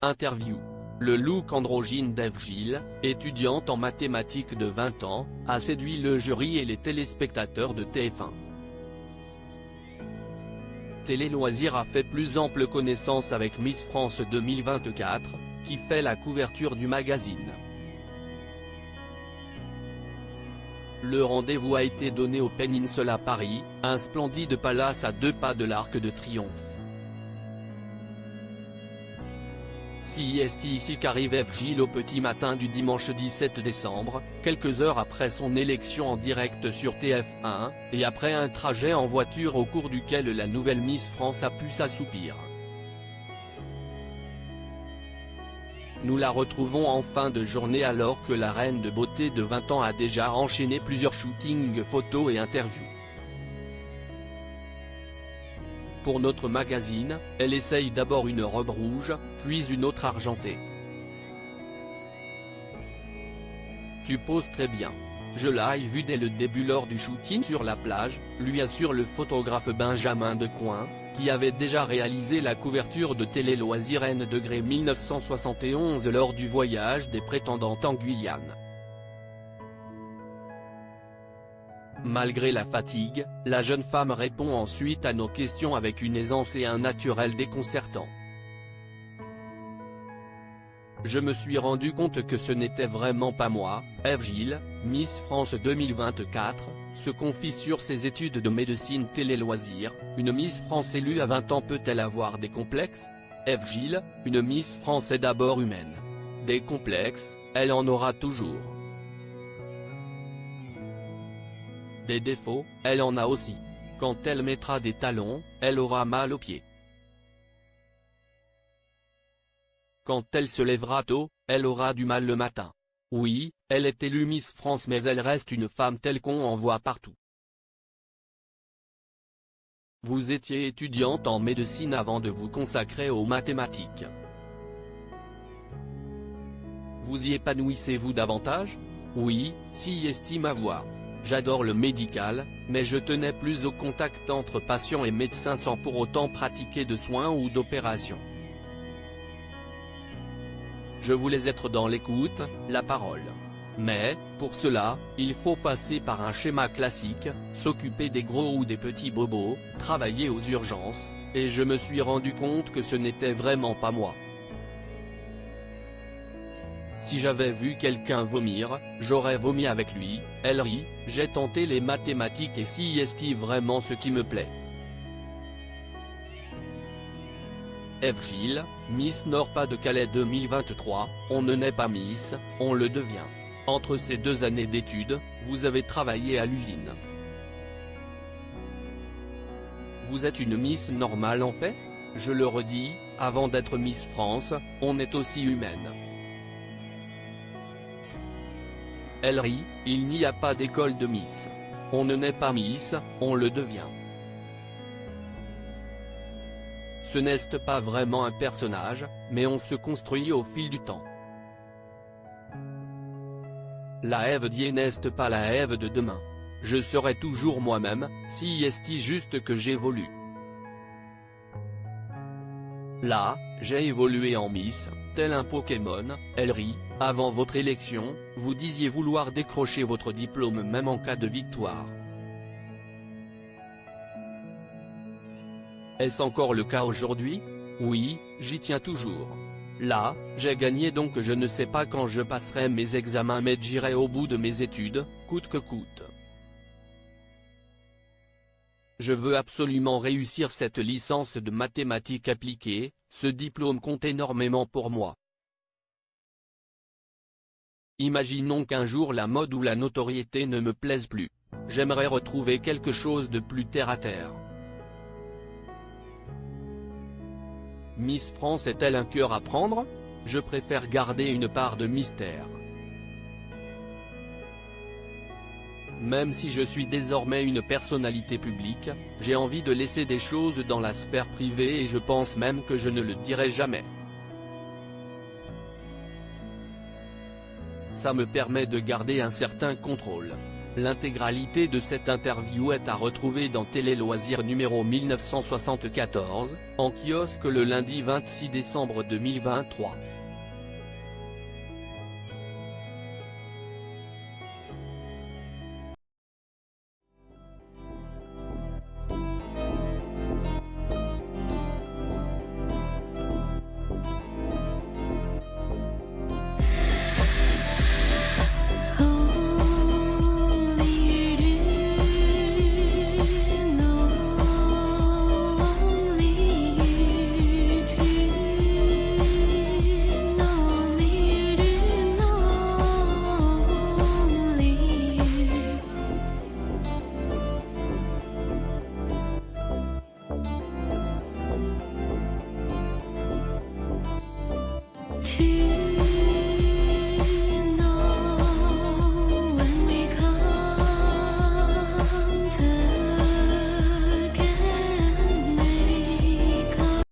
Interview. Le look androgyne d'Ève Gilles, étudiante en mathématiques de 20 ans, a séduit le jury et les téléspectateurs de TF1. Télé Loisirs a fait plus ample connaissance avec Miss France 2024, qui fait la couverture du magazine. Le rendez-vous a été donné au Peninsula Paris, un splendide palace à 2 pas de l'Arc de Triomphe. C'est ici qu'arrive Ève Gilles au petit matin du dimanche 17 décembre, quelques heures après son élection en direct sur TF1, et après un trajet en voiture au cours duquel la nouvelle Miss France a pu s'assoupir. Nous la retrouvons en fin de journée alors que la reine de beauté de 20 ans a déjà enchaîné plusieurs shootings photos et interviews. Pour notre magazine, elle essaye d'abord une robe rouge, puis une autre argentée. Tu poses très bien. Je l'ai vue dès le début lors du shooting sur la plage, lui assure le photographe Benjamin Decoing, qui avait déjà réalisé la couverture de Télé Loisirs N° 1971 lors du voyage des prétendantes en Guyane. Malgré la fatigue, la jeune femme répond ensuite à nos questions avec une aisance et un naturel déconcertant. Je me suis rendu compte que ce n'était vraiment pas moi. Ève Gilles, Miss France 2024, se confie sur ses études de médecine. Télé Loisirs. Une Miss France élue à 20 ans peut-elle avoir des complexes? Ève Gilles, une Miss France est d'abord humaine. Des complexes, elle en aura toujours. Des défauts, elle en a aussi. Quand elle mettra des talons, elle aura mal aux pieds. Quand elle se lèvera tôt, elle aura du mal le matin. Oui, elle est élue Miss France mais elle reste une femme telle qu'on en voit partout. Vous étiez étudiante en médecine avant de vous consacrer aux mathématiques. Vous y épanouissez-vous davantage? Oui, si estime à voir. J'adore le médical, mais je tenais plus au contact entre patients et médecins sans pour autant pratiquer de soins ou d'opérations. Je voulais être dans l'écoute, la parole. Mais, pour cela, il faut passer par un schéma classique, s'occuper des gros ou des petits bobos, travailler aux urgences, et je me suis rendu compte que ce n'était vraiment pas moi. Si j'avais vu quelqu'un vomir, j'aurais vomi avec lui. Elle rit, j'ai tenté les mathématiques et si est vraiment ce qui me plaît. Ève Gilles, Miss Nord-Pas-de-Calais 2023, on ne naît pas Miss, on le devient. Entre ces 2 années d'études, vous avez travaillé à l'usine. Vous êtes une Miss normale en fait? Je le redis, avant d'être Miss France, on est aussi humaine. Elle rit, il n'y a pas d'école de Miss. On ne naît pas Miss, on le devient. Ce n'est pas vraiment un personnage, mais on se construit au fil du temps. La Ève d'hier n'est pas la Ève de demain. Je serai toujours moi-même, si est juste que j'évolue. Là, j'ai évolué en Miss, tel un Pokémon. Elle rit, avant votre élection, vous disiez vouloir décrocher votre diplôme même en cas de victoire. Est-ce encore le cas aujourd'hui? Oui, j'y tiens toujours. Là, j'ai gagné donc je ne sais pas quand je passerai mes examens mais j'irai au bout de mes études, coûte que coûte. Je veux absolument réussir cette licence de mathématiques appliquées, ce diplôme compte énormément pour moi. Imaginons qu'un jour la mode ou la notoriété ne me plaise plus. J'aimerais retrouver quelque chose de plus terre à terre. Miss France est-elle un cœur à prendre? Je préfère garder une part de mystère. Même si je suis désormais une personnalité publique, j'ai envie de laisser des choses dans la sphère privée et je pense même que je ne le dirai jamais. Ça me permet de garder un certain contrôle. L'intégralité de cette interview est à retrouver dans Télé Loisirs numéro 1974, en kiosque le lundi 26 décembre 2023.